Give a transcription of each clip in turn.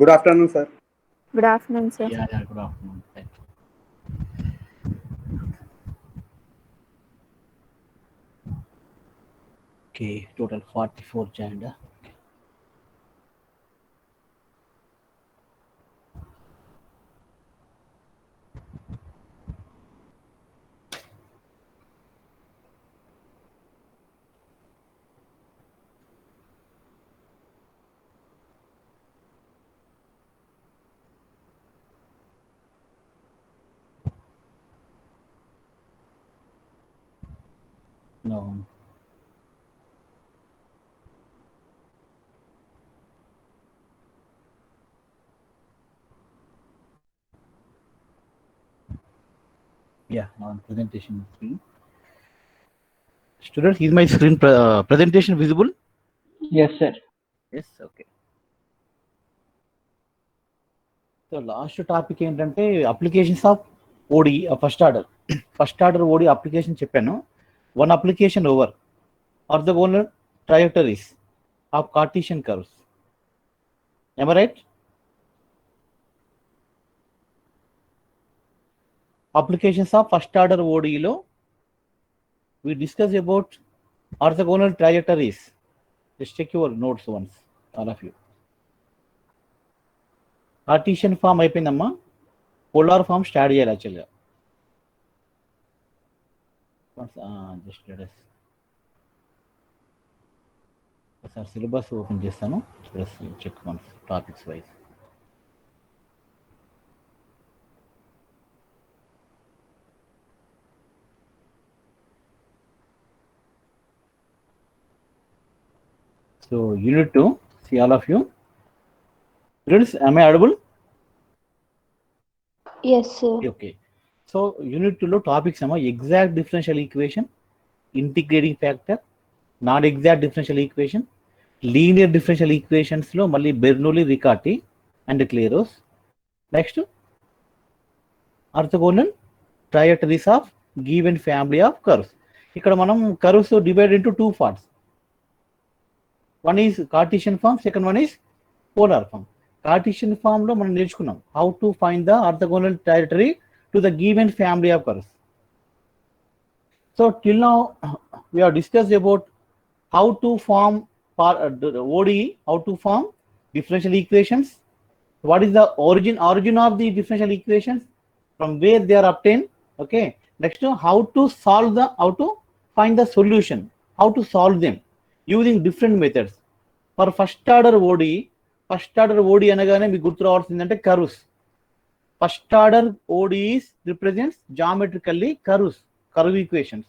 Good afternoon, sir. Good afternoon, sir. Yeah, good afternoon. Thank you. Okay, total 44 joined. Okay. No. Yeah, now presentation screen. Students, is my screen presentation visible? Yes, sir. Yes, okay. So last topic ఏంటంటే applications of ODE first order ODE application చెప్పాను. One application over or the owner trajectories of Cartesian curves. Am I right? Applications of first order ODE లో we discuss about orthogonal trajectories. Just check your notes once, all of you. Cartesian form అయిపోయిందమ్మా, polar form start చేయాలి యాక్చువల్గా. Just sir syllabus open చేస్తాను, check once topics wise. So unit 2, see all of you. Students, am I audible? Yes, sir. Okay. So unit 2 లో topics ఏమో exact differential equation, integrating factor, non exact differential equation, linear differential equations లో మళ్ళీ Bernoulli, Riccati and Clairaut's. Next orthogonal trajectories of given family of curves. ఇక్కడ మనం curves divide into two parts. One is Cartesian form, second one is polar form. Cartesian form లో మనం నేర్చుకున్నాం how to find the orthogonal trajectory to the given family of curves. So till now we have discussed about how to form ODE, how to form differential equations, what is the origin of the differential equations, from where they are obtained. Okay, next how to find the solution, how to solve them using different methods. For first order ODE అనగానే మీకు గుర్తు రావాల్సిందంటే curves. First order ODEs represents geometrically curve equations.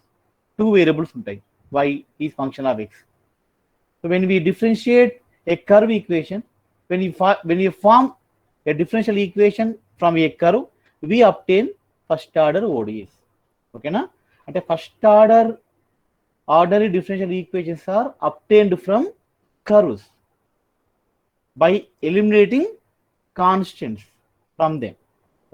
Two variables ఉంటాయి, y is function of x. So when we differentiate a curve equation, when you form a differential equation from a curve, we obtain first order ODEs. Okay na? Ante first order ordinary differential equations are obtained from curves by eliminating constants from them.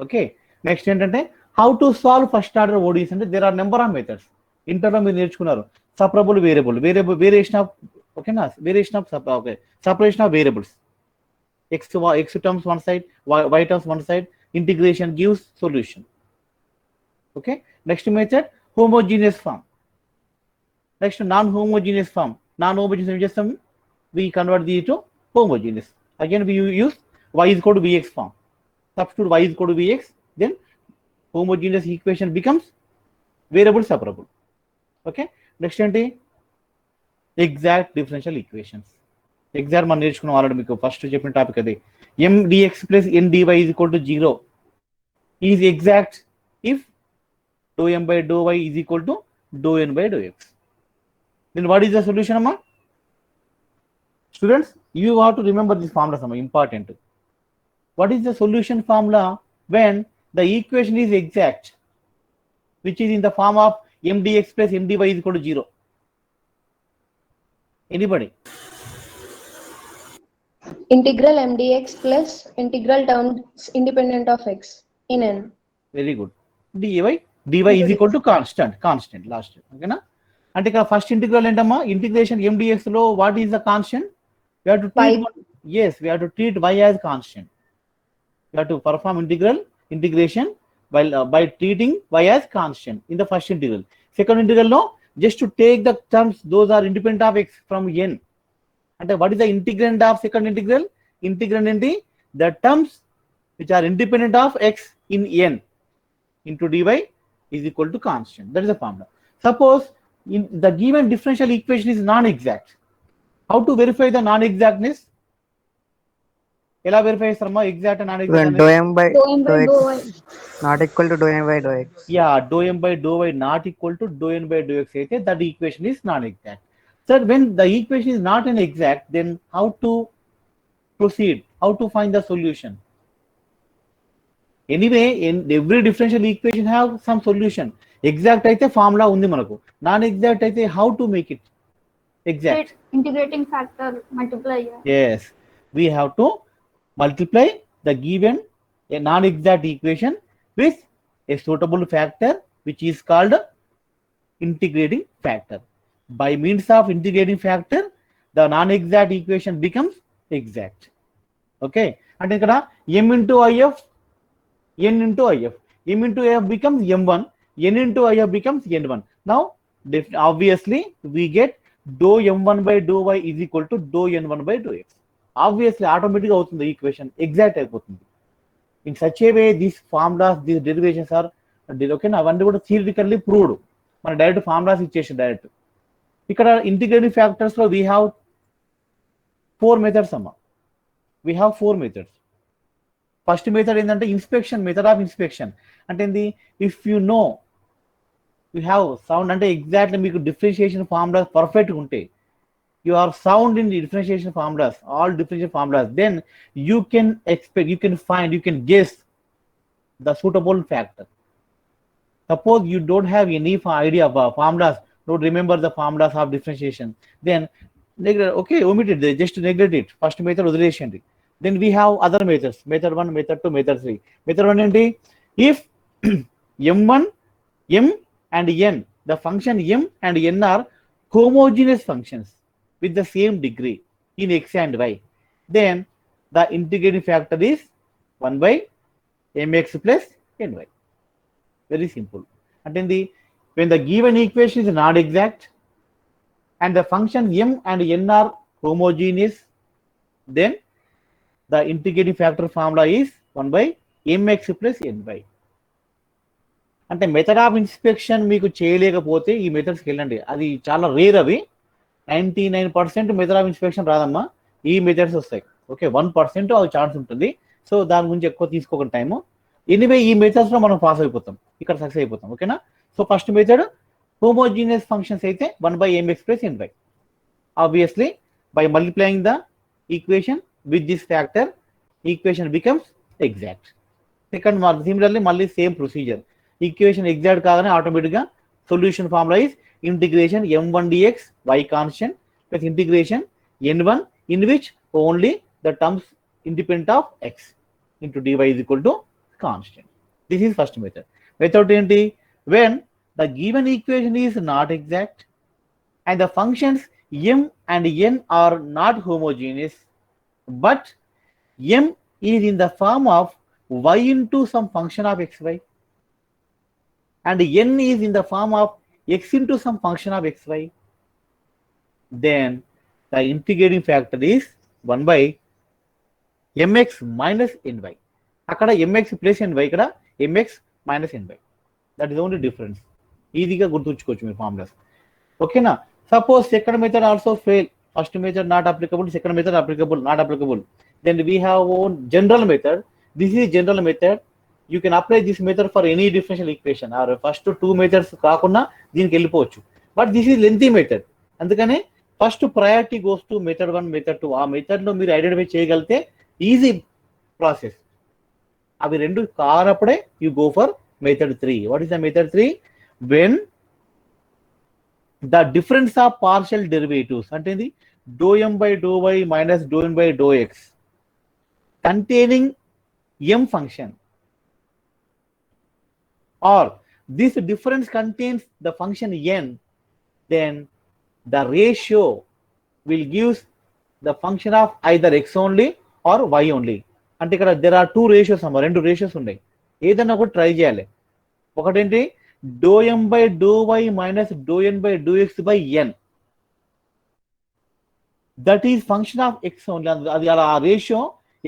Okay, next ఏంటంటే how to solve first order ODEs అంటే there are number of methods. ఇంటర్లో మీరు నేర్చుకున్నారు separable variation of, ఓకేనా, separation of variables. x terms one side, y terms one side, integration gives solution. Okay, next method homogeneous form. Next non-homogeneous form. Non-homogeneous ఏం చేస్తాం, we convert these to homogeneous. Again we use y is equal to bx form. Substitute y is equal to bx, then homogeneous equation becomes variable separable. Okay, next ఏంటి exact differential equations. Exact మనం నేర్చుకున్నాం already, మీకు first చెప్పిన topic అదే. mdx plus ndy is equal to 0 is exact if dou m by dou y is equal to dou n by dou x. Then what is the solution amma? Students, you have to remember this formula, amma, important. What is the solution formula when the equation is exact, which is in the form of mdx plus ndy is equal to 0? Anybody? Integral mdx plus integral terms independent of x in n. Very good. dy is equal to constant last. Okay na? అంటే ఇక్కడ first integral ఏంటమ్మా, integration mdx లో what is the constant? We have to treat yes, we have to treat y as constant. We have to perform integration by treating y as constant in the first integral. Second integral, no, just to take the terms, those are independent of x from n. And what is the integrand of second integral? Integrand in the terms which are independent of x in n into dy is equal to constant. That is the formula. Suppose in the given differential equation is non-exact. How to verify the non-exactness? ఎలా verify చేస్తారమ్మా exact non When exact dou అనేది? m by Dou m by dou dou x y. not equal to dou m by dou x. Yeah, dou m by dou y not equal to dou n by dou x అయితే that equation is non-exact. Sir, when the equation is not an exact, then how to proceed? How to find the solution? Anyway, in every differential equation have some solution. Exact అయితే formula ఉంది మనకు. Non exact అయితే how to make it exact? Integrating factor multiply. Yes, we have to multiply the given a non-exact equation with a suitable factor which is called integrating factor. By means of integrating factor, the non-exact equation becomes exact. Okay, and ఇక్కడ m into if, n into if, m into if becomes m1, n into if becomes n1. Now obviously we get dou m1 by dou y is equal to dou n1 by dou x. Obviously automatically అవుతుంది equation exact అయిపోతుంది. In such a way these formulas, these derivations are okay నా అవన్నీ కూడా theoretically proved. మన direct formulas ఇచ్చేసి direct. ఇక్కడ integrating factors లో we have 4 methods అమ్మా. We have 4 methods. First method ఏంటంటే ఇన్స్పెక్షన్, మెథడ్ ఆఫ్ ఇన్స్పెక్షన్ అంటే ఏంది, if you know you have sound అంటే ఎగ్జాక్ట్లీ మీకు డిఫరెన్షియేషన్ ఫార్ములాస్ పర్ఫెక్ట్గా ఉంటే, you are sound in the differentiation formulas, all differentiation formulas, then you can expect, you can find, you can guess the suitable factor. Suppose you don't have any idea of formulas, don't remember the formulas of differentiation, then okay, omit it, just neglect it. First method వదిలేయండి. Then we have other methods, method 1, method 2, method 3. Method 1 ఏంటి, if m1, m and n, the function m and n are homogeneous functions with the same degree in x and y, then the integrating factor is 1 by mx plus ny. Very simple. And when the given equation is not exact and the function m and n are homogeneous, then the integrating factor formula is 1 by mx plus ny. అంటే method of inspection మీకు చేయలేకపోతే ఈ మెథడ్స్కి వెళ్ళండి, అది చాలా rare. అవి 99% method of inspection రాదమ్మా, ఈ మెథడ్స్ వస్తాయి. ఓకే, 1% అవి ఛాన్స్ ఉంటుంది. సో దాని గురించి ఎక్కువ తీసుకోకండి టైము. ఎనీవే ఈ మెథడ్స్లో మనం పాస్ అయిపోతాం, ఇక్కడ సక్సెస్ అయిపోతాం. ఓకేనా. So first method homogeneous functions అయితే 1 by mx plus ny. Obviously by multiplying the equation with this factor, equation becomes exact. Second similarly మళ్ళీ సేమ్ ప్రొసీజర్. ఈక్వేషన్ ఎగ్జాక్ట్ కాగానే ఆటోమేటిక్గా solution formula is integration m1 dx y constant plus integration n1 in which only the terms independent of x into dy is equal to constant. This is first method. Method enti, when the given equation is not exact and the functions m and n are not homogeneous, but m is in the form of y into some function of xy and n is in the form of x into some function of xy, then the integrating factor is 1 by mx minus ny. అక్కడ mx plus ny, ఇక్కడ mx minus ny. That is only difference. ఈజీగా గుర్తుంచుకోవచ్చు మీరు formulas. ఓకేనా. Suppose second method also fail, first method not applicable, second method applicable, not applicable, then we have own general method. This is general method. You can apply this method for any differential equation, or first 2 methods కాకుండా దీనికి వెళ్ళిపోవచ్చు. But this is lengthy method, అందుకనే first priority goes to method 1, method 2. ఆ మెథడ్లో మీరు identify చేయగలిగితే easy process. అవి రెండు కానప్పుడే you go for method 3. What is the method 3? When the difference of partial derivatives అంటే do m by do y minus do n by do x containing m function, or this difference contains the function n, then the ratio will give the function of either x only or y only. అంటే ఇక్కడ there are two ratios అమ్మా, రెండు ratios ఉన్నాయి, ఏదైనా ఒకటి try చేయాలి. ఒకటేంటి do m by do y minus do n by do x by n, that is function of x only. అది అలా ఆ రేషియో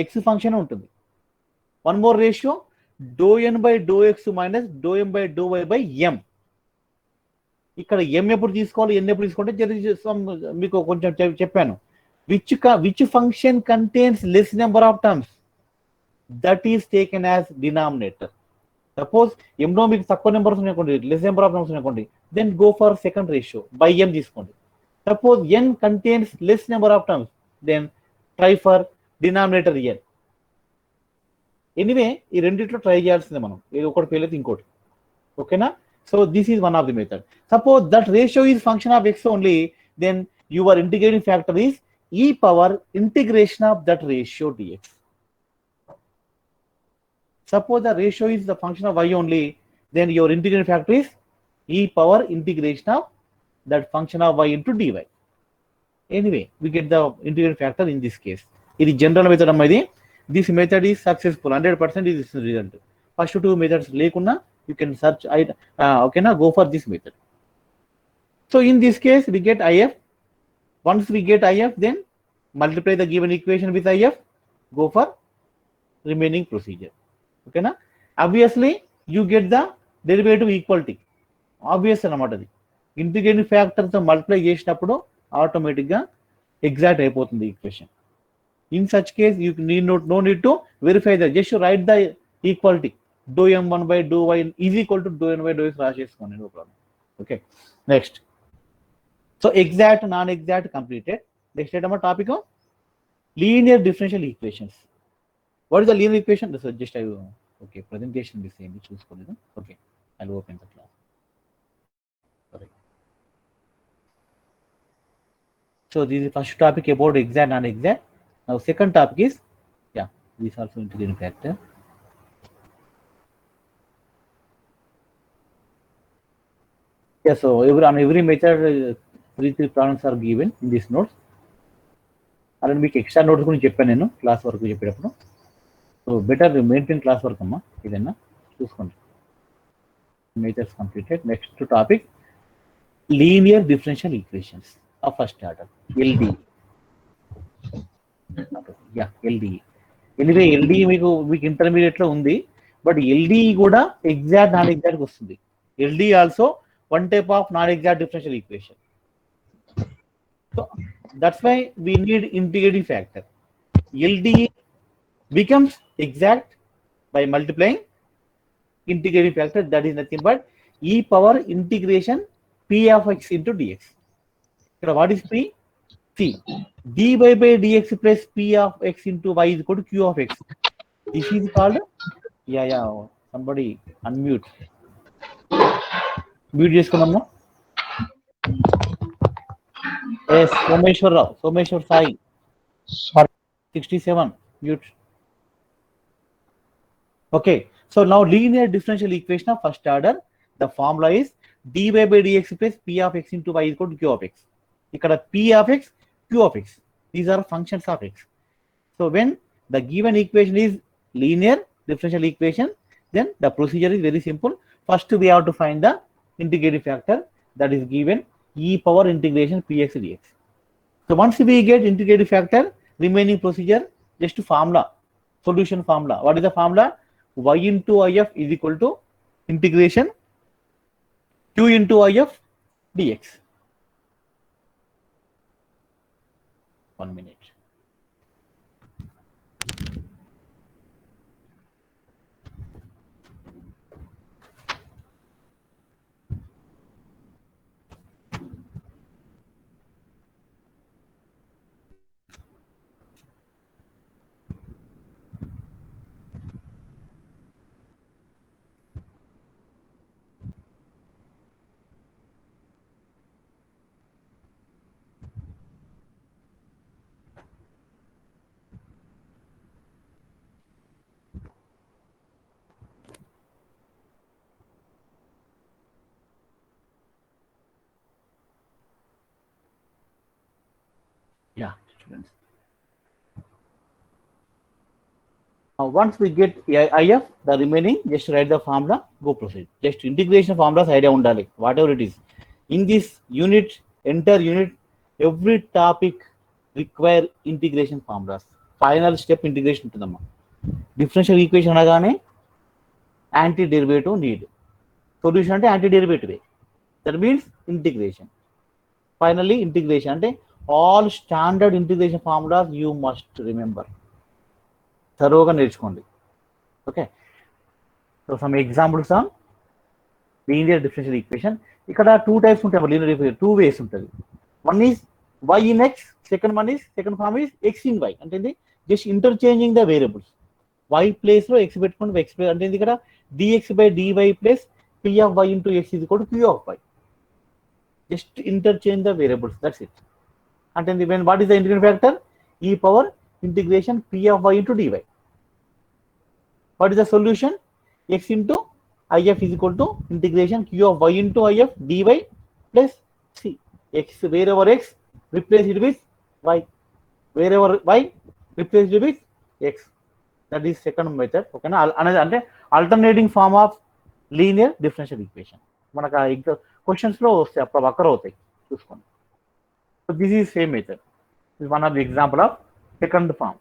ఎక్స్ ఫంక్షన్ ఉంటుంది. One more ratio do n by do x minus do m by do y by m. ఇక్కడ m ఎప్పుడు తీసుకోవాలి, ఎన్ ఎప్పుడు తీసుకోవాలి మీకు కొంచెం చెప్పాను. Which function contains less number of terms, that is taken as denominator. Suppose ఎంలో మీకు తక్కువ నెంబర్స్ ఉన్నాయండి, లెస్ నెంబర్ ఆఫ్ టర్మ్స్ ఉన్నాయండి, then go for second ratio by m తీసుకోండి. Suppose n contains less number of terms, then try for denominator n. Anyway ఈ రెండిట్లో try చేయాల్సిందే మనం, ఏది ఒకటి ఫెయిల్ అయితే ఇంకోటి. ఓకేనా? So this is one of the method. Suppose that ratio is function of x only, then your integrating factor is e power integration of that ratio dx. Suppose the ratio is the function of y only, then your integrating factor is e power integration of that function of y into dy. Anyway, we get the integrating factor in this case. It is general method amma idi. This method is successful, 100% is result. First two methods lekuna you can search okay na, go for this method. So in this case we get if. Once we get if, then multiply the given equation with if, go for remaining procedure. Okay na? Obviously you get the derivative equality. Obvious anamata adi. Integrating factor తో multiply చేసినప్పుడు automatic గా exact అయిపోతుంది equation. In such case you no need to verify that, just write the equality. Do m1 by do y is equal to do n by do x రాసేసుకోండి, no problem. Okay, next. So exact, non-exact completed. Next item of topic of linear differential equations. What is the linear equation? So just I okay, presentation the same. Choose for it. Okay, I'll open the class. Sorry. So this is the first topic about exact, non-exact. Now second topic is, yeah, this also integrating factor. Yeah, so on every method 3 problems are given in this notes. అలానే మీకు extra notes గురించి చెప్పాను నేను class వరకు చెప్పేటప్పుడు. So better maintain class work అమ్మా, ఏదైనా చూసుకోండి. Methods completed. Next topic linear differential equations of first order, LD. Yeah, LD. Anyway LD మీకు ఇంటర్మీడియట్ లో ఉంది, బట్ ఎల్డి కూడా ఎగ్జాక్ట్, నాన్ ఎగ్జాక్ట్ వస్తుంది. LD also one type of non exact differential equation. So that's why we need integrating factor. LD becomes exact by multiplying integrating factor, that is nothing but e power integration p of x into dx. So what is p? C. dy by dx plus p of x into y is equal to q of x. This is called, yeah, somebody unmute. Mute చేసుకున్నాము. Yes, Someshwar Rao, Someshwar Sai. Sorry. 67, mute. Okay, so now linear differential equation of first order, the formula is dy by dx plus p of x into y is equal to q of x. Ikkada p of x, q of x. These are functions of x. So when the given equation is linear differential equation, then the procedure is very simple. First we have to find the integrating factor, that is given e power integration px dx. So once we get integrating factor, remaining procedure just formula, solution formula. What is the formula? Y into if is equal to integration q into if dx. 1 minute. students. Once we get IF, the remaining just write the formula, go proceed. Just integration formulas idea undali, whatever it is. In this unit, entire unit, every topic require integration formulas. Final step integration untundamma. Differential equation anagane anti-derivative need. Solution ante anti-derivative. That means integration. Finally, integration ante all standard integration formulas you must remember. Thoroughly నేర్చుకోండి. Okay, so some examples on linear differential equation. ఇక్కడ 2 types ఉంటాయి linear equation, 2 ways ఉంటుంది. One is y in x, second form is x in y. అంటే just interchanging the variables. y place లో x పెట్టుకోండి, x place అంటే ఇక్కడ dx by dy plus p of y into x is equal to q of y. Just interchange the variables, that's it. And when what is the integrating factor? E power integration p of y into dy. What is the solution? X into if is equal to integration q of y into if dy plus c. X, wherever x, replace it with y. Wherever y, replace it with x. That is second method. Okay, another అంటే alternating form of linear differential equation. మనకు questions లో వస్తాయి, అప్పుడు అక్కడ అవుతాయి చూసుకోండి. So this is same method. Is one of the example of second form.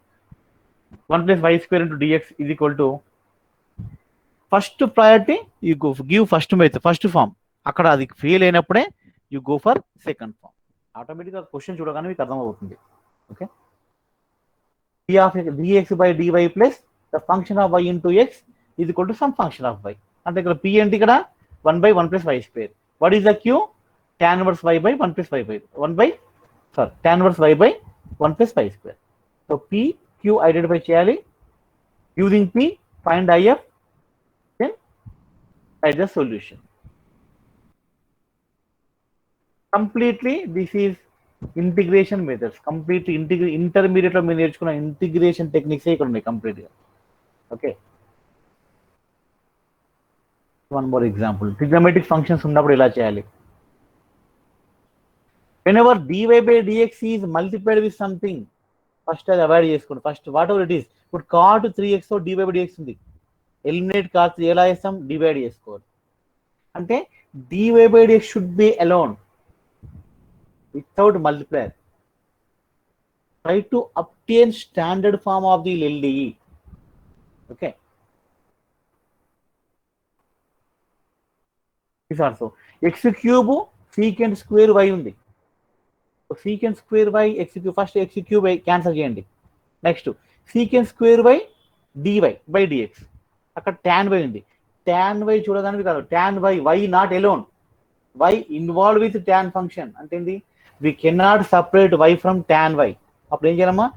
1 plus y square into dx is equal to first priority you go give first method, first form. అక్కడ అది fail అయినప్పుడే you go for second form. ఆటోమేటిక్గా question చూడగానే మీకు అర్థమవుతుంది. Okay, p of dx by dy plus the function of y into x is equal to some function of y. అంటే ఇక్కడ p అంటే ఇక్కడ 1 by 1 plus y square. What is the q? Tan inverse y by 1 plus y by tan inverse y by 1 plus y square. So p, q identify చేయాలి. Using p, find if, then write the solution. Completely this is integration methods. Completely intermediate లో మీరు నేర్చుకున్న integration techniques ఇక్కడ ఉన్నాయి complete గా. Okay, one more example. Trigonometric functions ఉన్నప్పుడు ఇలా చేయాలి. whenever dy by dx is multiplied with something, first అది అవాయిడ్ చేసుకోండి. First what ever it is. ఇప్పుడు cot 3x తో dy by dx ఉంది, ఎలిమినేట్ cot 3 ఎలా చేస్తాం, డివైడ్ చేసుకోవాలి. అంటే dy by dx should be alone without multiplier. Try to obtain standard form of the LDE. Okay, this also x cube secant square y ఉంది. secant square y x cube, ఫస్ట్ x cube cancel చేయండి. నెక్స్ట్ secant square y dy by dx. అక్కడ tan y ఉంది, tan y చూడడానికి కాదు, tan y not alone, y involve with tan function. అంటే ఏంటి, we cannot separate y from tan y. అప్పుడు ఏం చేయాలమ్మా,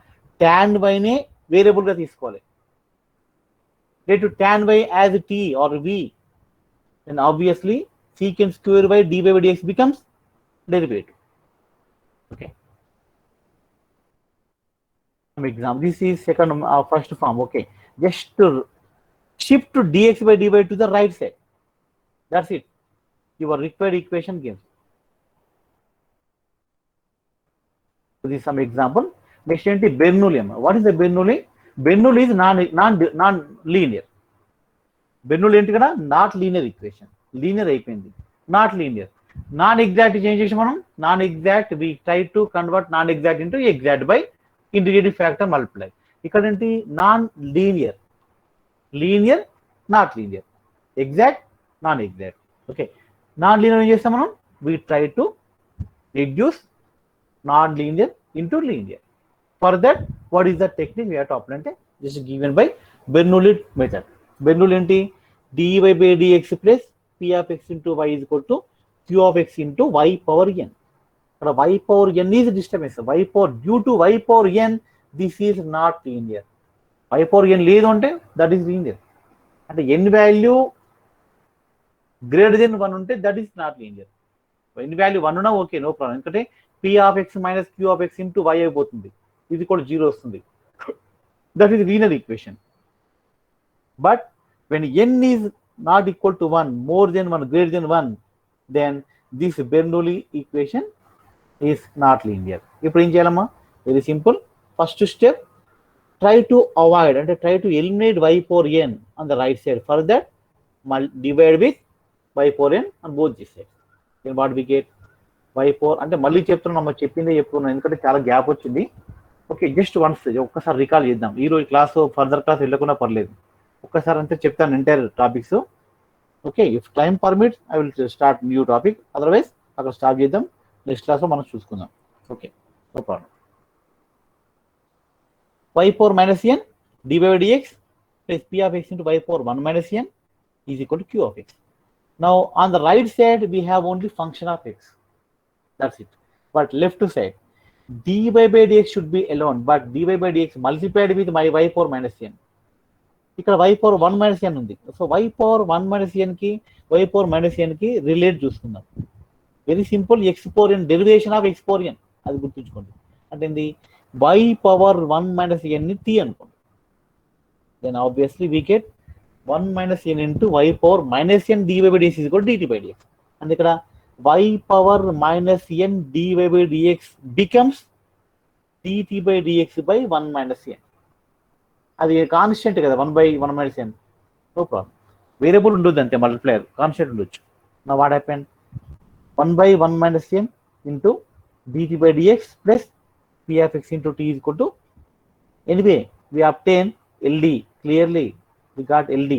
tan y నే వేరియబుల్ గా తీసుకోవాలి. to tan y as t or v, then obviously secant square y dy by dx becomes derivative. Okay, some example. This is second first form. Okay, just to shift to dx by dy to the right side. That's it. Your required equation gives. This is some example. Next is Bernoulli. What is the Bernoulli? Bernoulli is non-linear. Bernoulli ఏంటి కదా, not linear equation. Linear అయిపోయింది, not linear. Non exact change చేసి మనం non exact, we try to convert non exact into exact by integrating factor multiply. ఇక్కడ ఏంటి, non linear, linear not linear, exact non exact. Okay, non linear ఏం చేస్తాం మనం, we try to reduce non-linear into linear. For that, what is the technique we have to apply? This is given by Bernoulli method. Bernoulli enti dy by dx plus p of x into y is equal to q of x into y power n. Y power n is disturbance. Y power, due to y power n, this is not linear. Y power n లేదు అంటే that is linear. అంటే n value greater than 1 ఉంటే that is not linear. n value 1 ఉన్నా okay, no problem. ఎందుకంటే p of x minus q of x into y అయిపోతుంది, ఇది కూడా 0 వస్తుంది. That is linear equation. But when n is not equal to 1, more than 1, greater than 1, then this Bernoulli equation is not linear. ఇప్పుడు ఏం చేయాలమ్మా, very simple. First step, try to avoid and try to eliminate y power n on the right side. For that, divide with y power n on both these sides. Then what we get? Y power అంటే మళ్ళీ చెప్తున్నాం, చెప్పిందే చెప్తున్నాం ఎందుకంటే చాలా gap వచ్చింది. Okay, just once ఒక్కసారి recall చేద్దాం. ఈ రోజు క్లాస్ ఫర్దర్ క్లాస్ వెళ్ళకుండా పర్లేదు, ఒక్కసారి అంతే చెప్తాను entire topics. Okay, if time permits I will start new topic, otherwise అక్కడ స్టార్ట్ చేద్దాం, నెక్స్ట్ క్లాస్లో మనం చూసుకుందాం. Okay, no problem. y power minus n dy by dx plus p of x into y power 1 minus n is equal to q of x. Now on the right side we have only function of x, that's it. But left side dy by dx should be alone, but dy by dx multiplied with my y power minus n. ఇక్కడ y power 1 minus n ఉంది, so y power 1 minus n కి y power minus n కి relate చూసుకుందాం. Very simple, x power n derivation of x power n, అది గుర్తుంచుకోండి. అంటే ఏంది, y power 1 minus n ని t అనుకోండి. Then obviously we get 1 minus n into y power minus n dy by dx is equal to dt by dx. And ఇక్కడ y power minus n dy by dx becomes dt by dx by 1 minus n. అది constant కదా, 1 by 1 minus n, no problem. Variable ఉండదు అంతే, multiplier constant ఉండొచ్చు. నా what happen, 1 by 1 minus n into dt by dx plus p of x into t is equal to, anyway we obtain LD, clearly we got LD,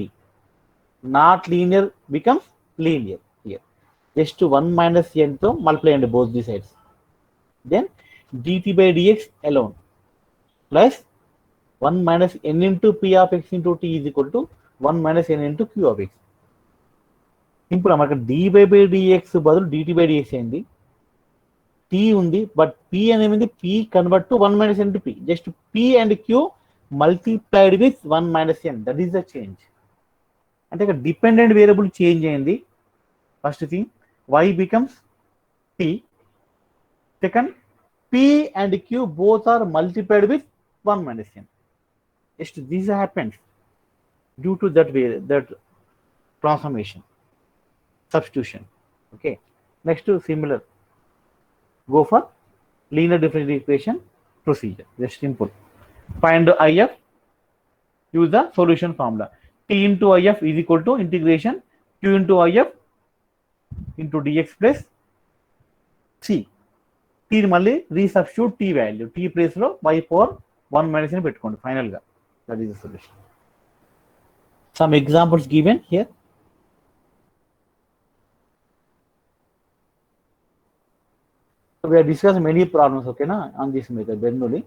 not linear becomes linear here. Just 1 minus n to multiply and both the sides, then dt by dx alone plus 1 minus n into p of x into t is equal to 1 minus n into q of x. Simple అన్నమాట, dy by dx బదులు dt by dx అయింది, t ఉంది, but p అనేది p convert to 1 minus n to p, just p and q multiplied with 1 minus n, that is the change. అంటే ఇక్కడ dependent variable change అయింది. First thing y becomes t, second p and q both are multiplied with 1 minus n. Just this happens due to that transformation, substitution. Okay, next to similar, go for linear differential equation procedure. Just simple, find if, use the solution formula. T into if is equal to integration q into if into dx plus c. t మళ్ళీ resubstitute t value, t place లో y power 1 minus n పెట్టుకోండి final గా, that is the solution. Some examples given here. So we have discussed many problems, okay na, on this method Bernoulli.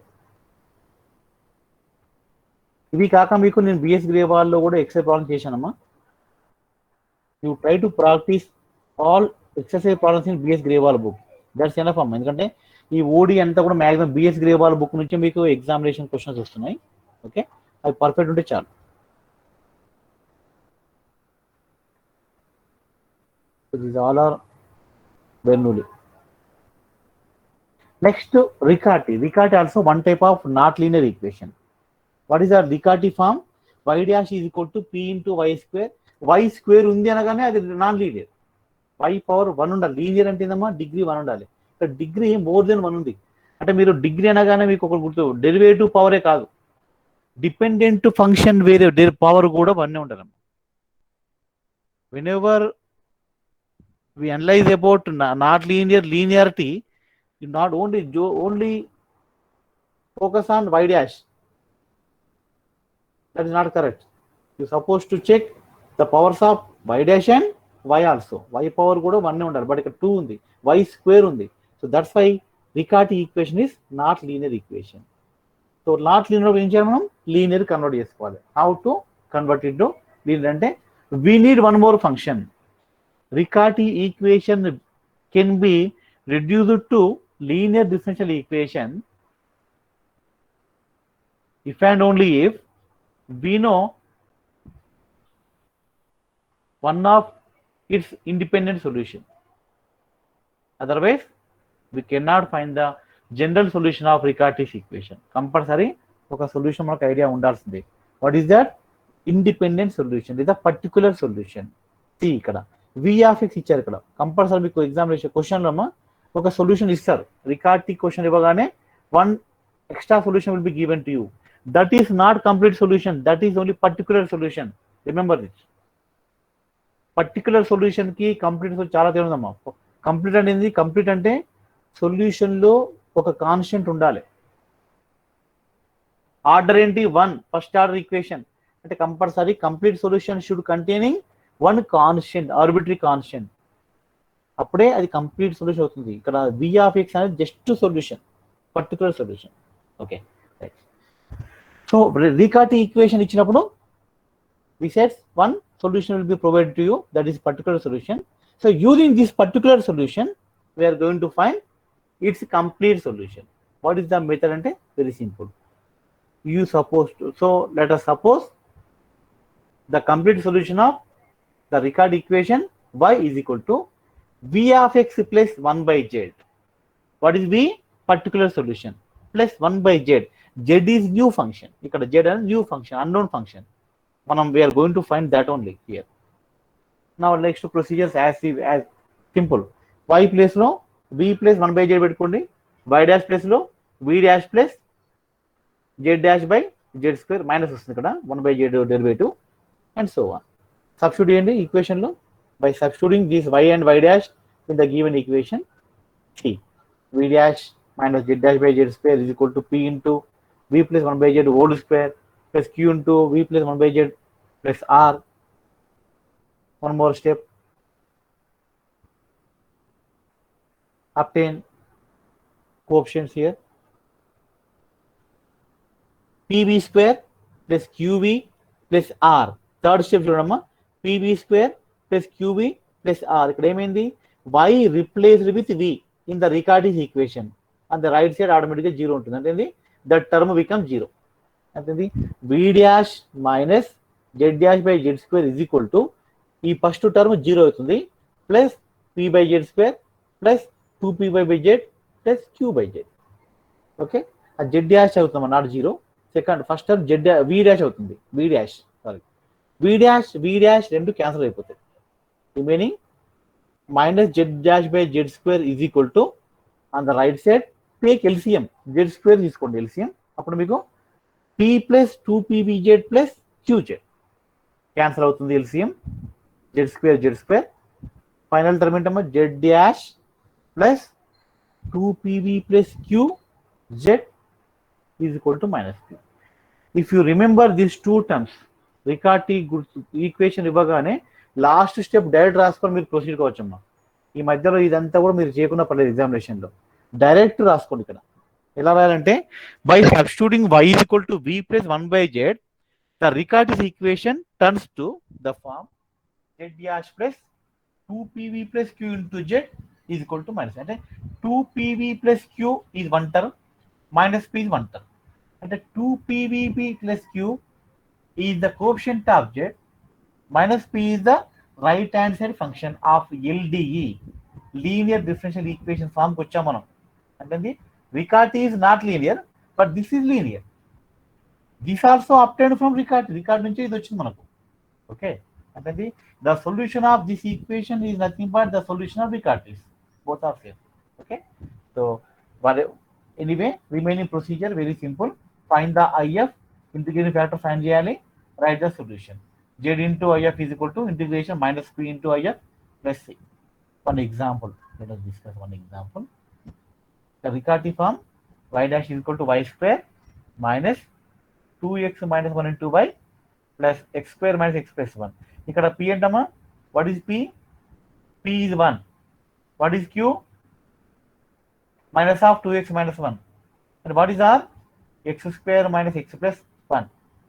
ఇవి కాక మీకు నేను BS గ్రేవాల్లో కూడా exercise problem చేశానమ్మా. You try to practice all exercise problems in BS Grewal book, that's enough అమ్మా. ఎందుకంటే ఈ ఓడి అంతా కూడా మ్యాక్సిమం బిఎస్ గ్రేవాల్ బుక్ నుంచి మీకు ఎగ్జామినేషన్ క్వశ్చన్స్ వస్తున్నాయి. ఓకే, అవి పర్ఫెక్ట్ ఉంటే చాలు. These all are Bernoulli. Next, Riccati. Riccati also one type of not linear equation. What is our Riccati form? Y dash is equal to p into y square. Y square ఉంది అనగానే అది non linear. y power 1 ఉండాలి. Linear అంటే ఏందమ్మా, degree 1 ఉండాలి. ఇక్కడ degree more than 1 ఉంది. అంటే మీరు డిగ్రీ అనగానే మీకు ఒక గుర్తు, డెరివేటివ్ పవరే కాదు, డిపెండెంట్ ఫంక్షన్ వేరే పవర్ కూడా 1 ఉండాలమ్మా. Whenever we analyze about not linear linearity, you not only focus on y dash, that is not correct. You supposed to check the powers of y dash and y also. Y power కూడా 1 ఉండాలి, but ఇక్కడ 2 ఉంది, y square ఉంది. So that's why Riccati equation is not linear equation. So not linear ఏం చేయాలి, మనం linear convert చేసుకోవాలి. How to convert it to linear అంటే we need one more function. Riccati equation can be reduced to linear differential equation if and only if we know one of its independent solution. Otherwise, we cannot find the general solution of Riccati's equation. Compulsory oka solution manaku idea undalsindi. What is that? Independent solution. This is a particular solution. See ikkada v of x ఇచ్చారు. ఇక్కడ compulsory మీకు examination క్వశ్చన్లో ఒక solution ఇస్తారు. రికార్టీ question ఇవ్వగానే 1 extra solution will be given to you. That is not complete solution, that is only particular solution. Remember this. Particular solution కి complete చాలా తేడా ఉందమ్మా. కంప్లీట్ అనేది కంప్లీట్ అంటే సొల్యూషన్ లో ఒక కాన్స్టెంట్ ఉండాలి. ఆర్డర్ ఏంటి 1, ఫస్ట్ ఆర్డర్ ఈక్వేషన్ అంటే compulsory complete solution should containing 1 constant, arbitrary constant, అప్పుడే అది కంప్లీట్ సొల్యూషన్ అవుతుంది. ఇక్కడ v ఆఫ్ x అనేది just solution, particular solution. Okay, so Riccati equation ఇచ్చినప్పుడు we said one solution will be provided to you, that is particular solution. So using this particular solution we are going to find its complete solution. What is the method ante? Very simple. You suppose to, so let us suppose the complete solution of the Riccati equation y is equal to v of x plus 1 by z. What is v? Particular solution plus 1 by z. Z is new function. ikkada z is new function, unknown function. We are going to find that only here. Now next procedures as simple. Y place lo v plus 1 by z పెట్టుకోండి, y dash place lo v dash plus z dash by z square minus వస్తుంది ఇక్కడ 1 by z derivative and so on. Substitute చేయండి equation లో. By substituting this y and y dash in the given equation, see v dash minus z dash by z square is equal to p into v plus 1 by z whole square plus q into v plus 1 by z plus r. One more step. Obtain coefficients here. pv square plus qv plus r. Third step చూడమ్మా, pv square plus qv plus r. ఇక్కడ ఏమైంది? y replaced with v in the Riccati's equation. On the right side automatically 0 ఉంటుంది. అంటే that term becomes 0. అంటే v dash minus z dash by z square is equal to ఈ first term 0 అవుతుంది plus p by z square plus 2p by z plus q by z. Okay, ఆ z dash అవుతుంది not 0. Second first term v dash అవుతుంది, v dash రెండు cancel అయిపోతాయి. Remaining minus z dash by z square is equal to on the right side take LCM, z square తీసుకోండి LCM. అప్పుడు మీకు p plus 2pbz plus qz cancel అవుతుంది LCM, z square. Final term ఏంటమ్మా? z dash plus 2pb plus qz is equal to minus p. If you remember these two terms, Riccati equation ఇవ్వగానే last step direct రాసుకొని మీరు proceed కావచ్చమ్మా. ఈ మధ్యలో ఇదంతా కూడా మీరు చేయకుండా పర్లేదు, ఎగ్జామినేషన్లో డైరెక్ట్ రాసుకోండి. ఇక్కడ ఎలా రాయాలంటే by substituting y is equal to v plus 1 by z, the Riccati's equation turns to the form z dash plus 2pv plus q into z is equal to minus. అంటే 2pv plus q is one term, minus p is one term. అంటే 2pvp plus q is the coefficient of z, minus p is the right hand side function of LDE, linear differential equation form కి వచ్చాం మనం. అంటే Riccati is not linear, but this is linear. This also obtained from Riccati. Riccati నుంచి ఇది వచ్చింది మనకు. Okay, అంటే the solution of this equation is nothing but the solution of Riccati's. Both are same. Okay, so anyway, remaining procedure very simple. Find the IF, integrating factor find చేయాలి, write the solution. Z into IF is equal to integration minus p into IF plus c. One example, let us discuss one example. The Riccati form y dash is equal to y square minus 2x minus 1 into y plus x square minus x plus 1. ఇక్కడ p అంటమ్మా, what is p? p is 1. What is q? Minus of 2x minus 1. And what is r? x square minus x plus 1.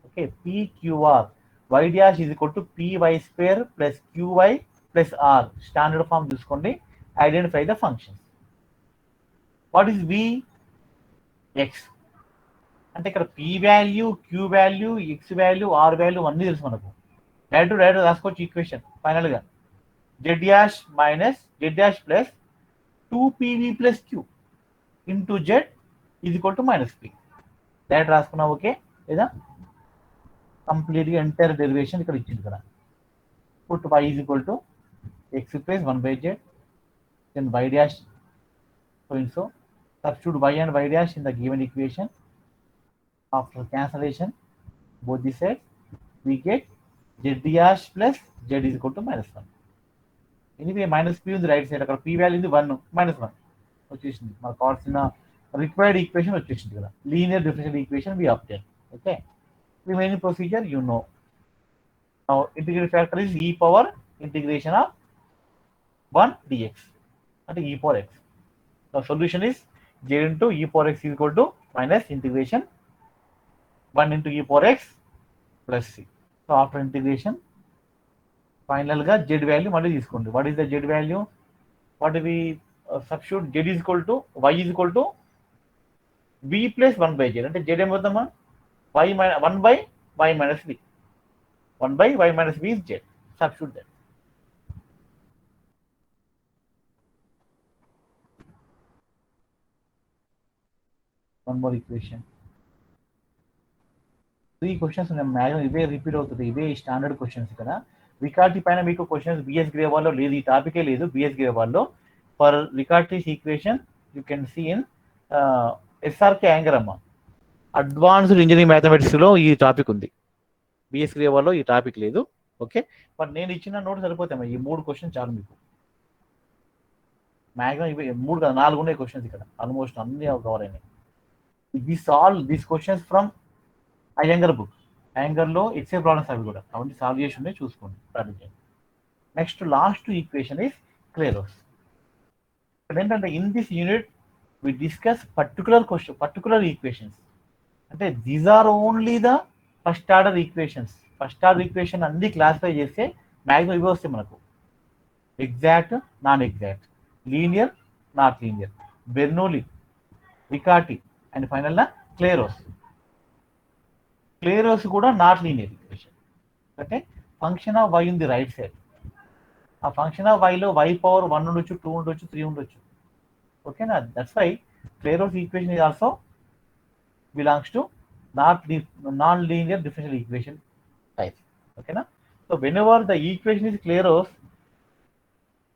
Okay, p q r. y dash is equal to py square plus qy plus r. Standard form చూసుకోండి. Identify the functions. What is v? x. అంటే ఇక్కడ p value, q value, x value, r value అన్నీ తెలుసు మనకు. Direct రాసుకోవచ్చు equation. Final గా z dash minus z dash plus 2pv plus q into z is equal to minus p. Direct రాసుకున్నాం. Okay, లేదా complete గా ఎంటైర్ డెరివేషన్ ఇక్కడ ఇచ్చింది. ఇక్కడ put y is equal to x plus 1 by z, then y dash so substitute y and y dash in the given equation. After cancellation, both the sides, we get z dash plus z is equal to -1. Anyway minus P ఉంది right side, అక్కడ P value ఉంది 1 -1 వచ్చేసింది. మనకు కావాల్సిన required equation వచ్చేసింది కదా, linear differential equation we obtain. Okay, remaining procedure you know. Now integrated factor is e power integration of 1 dx అంటే e power x. Now solution is z into e power x is equal to minus integration 1 into e power x plus c. So after integration final గా z value మళ్ళీ తీసుకోండి. What is the z value? What we substitute? z is equal to y is equal to v plus 1 by z. అంటే z ఏమవుతుందమ్మా? y 1 by y minus v. 1 by y minus v is z. Substitute that. One more equation. 3 questions ఉన్నాయి maximum, ఇవే repeat అవుతుంది, ఇవే standard questions. ఇక్కడ రికార్టీ పైన మీకు questions BS గ్రే వాళ్ళలో లేదు, ఈ టాపికే లేదు బిఎస్ గ్రే వాళ్ళలో. For Riccati's equation you can see in SRK Iyengar అమ్మ. అడ్వాన్స్డ్ ఇంజనీరింగ్ మ్యాథమెటిక్స్ లో ఈ టాపిక్ ఉంది, బిఎస్ గ్రే వాళ్ళలో ఈ టాపిక్ లేదు. ఓకే, బట్ నేను ఇచ్చిన నోట్ సరిపోతాయి, ఈ 3 క్వశ్చన్ చాలు మీకు. మ్యాక్సిమం ఇవి 3 కాదు 4 ఉన్నాయి క్వశ్చన్స్ ఇక్కడ, ఆల్మోస్ట్ అన్ని కవర్ అయినాయి. Solve these questions from Iyengar book. అయ్యంగర్లో ఎక్సే ప్రాబ్లమ్స్ అవి కూడా అవన్నీ సాల్వ్ చేసి ఉన్నాయి, చూసుకోండి, ప్రాక్టీస్ చేయండి. Next last equation is Clairaut's. ఇక్కడ ఏంటంటే in this unit we discuss particular equations. అంటే these are only the first order equations. First order equation అన్ని క్లాసిఫై చేస్తే మ్యాక్సిమం ఇవి వస్తాయి మనకు: exact, non exact, linear, not linear, Bernoulli, Riccati and final Clairaut's. Clairaut's కూడా not linear equation. అంటే function of y ఉంది right side, ఆ function of వైలో వై పవర్ 1 ఉండొచ్చు, 2 ఉండొచ్చు, 3 ఉండొచ్చు. ఓకేనా? That's why Clairaut's equation is also belongs to non linear differential equation type. ఓకేనా? So whenever the equation is Clairaut's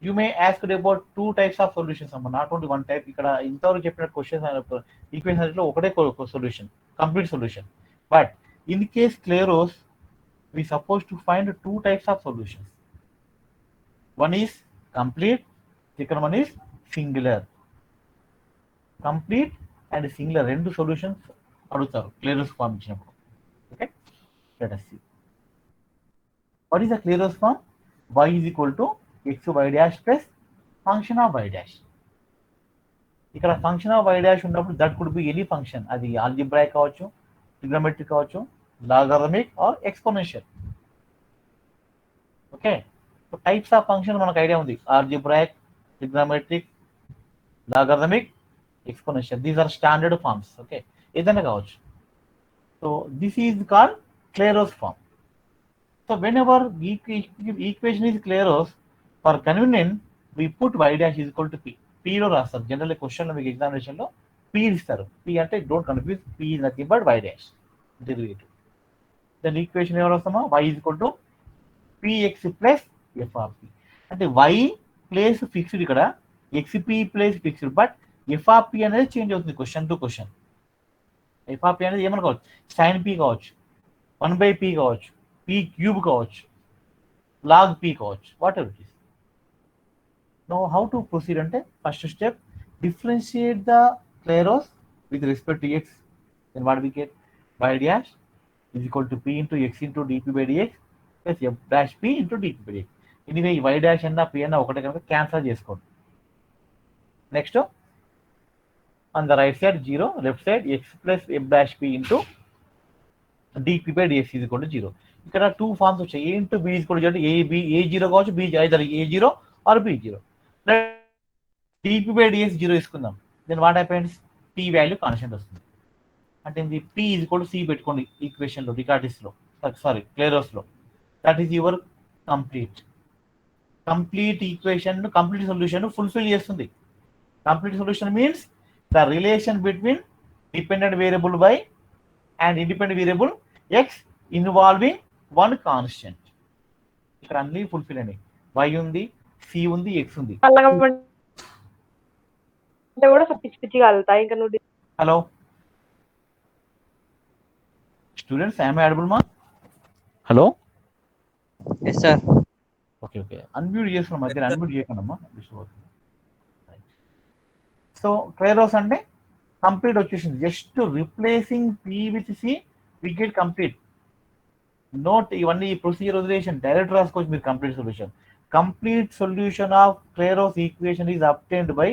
you may ask about 2 types of solutions అమ్మ, not only 1 type. ఇక్కడ ఇంతవరకు చెప్పిన questions equations లో ఒకటే solution, complete solution. But in case Clairaut's we supposed to find 2 types of solutions. One is complete, second one is singular. Complete and singular రెండు solutions అడుగుతారు Clairaut's form ఇచ్చినప్పుడు. Okay, let us see what is the Clairaut's form. y is equal to x y dash plus function of y dash. ఇక్కడ function of y dash ఉన్నప్పుడు that could be any function. అది algebraic కావచ్చు, trigonometric కావచ్చు, logarithmic or exponential. Okay, so types of function మనకు idea ఉంది: algebraic, trigonometric, logarithmic, exponential. These are standard forms. Okay, ఏదైనా కావచ్చు. So this is called Clairaut's form. So whenever equation is Claros, for convenience we put y dash is equal to p. p లో రాస్తారు general question లో, మీకు examination లో p ఇస్తారు. p అంటే don't confuse, p is nothing but y dash derivative. Then equation ఎవరు వస్తామా? y is equal to px plus f of p. అంటే y ప్లేస్ ఫిక్స్డ్, ఇక్కడ xp place fixed, but f of p అనేది change అవుతుంది question to question. f of p అనేది ఏమన్నా కావచ్చు, sin p కావచ్చు, 1/p కావచ్చు, p క్యూబ్ కావచ్చు, log p కావచ్చు, whatever it is. Know how to proceed అంటే first step, differentiate the Clairaut's with respect to x. Then what we get? y dash is equal to p into x into dp by dx plus f dash p into dp by dx. Anyway y dash అన్న p అన్న ఒకటే కనుక cancel చేసుకోండి. Next on the right side 0, left side x plus f dash p into dp by dx is equal to 0. ఇక్కడ 2 forms వచ్చాయి. a into b is equal to 0, a0 కావచ్చు, b either a0 or b0. dp by dx 0 తీసుకుందాం. Then what happens? p value constant వస్తుంది. అంటే ఇది p is equal to c పెట్టుకోండి equation లో, Riccati's లో, సారీ క్లేరోస్ లో. That is your complete equation, complete solution fulfil చేస్తుంది. Complete solution means the relation between dependent variable y and independent variable x involving 1 constant. ఇక్కడ అన్ని fulfil అయినాయి. y ఉంది, c ఉంది, x ఉంది. కూడా పిచ్చి పిచ్చిగా వెళ్తాయి. ఇంకా నువ్వు hello Students, am I audible, ma? Hello? Yes, sir. Okay. Unmute చేసుకున్నాం మధ్యలో అన్మ్యూట్ చేయకండమ్మా. సో క్లియర్స్ అంటే కంప్లీట్ వచ్చేసింది. Just replacing p with c we get complete. Note ఇవన్నీ ప్రొసీజర్ వదిలేషన్ డైరెక్ట్ రాసుకోవచ్చు మీరు complete solution. Complete solution of Clairaut's equation is obtained by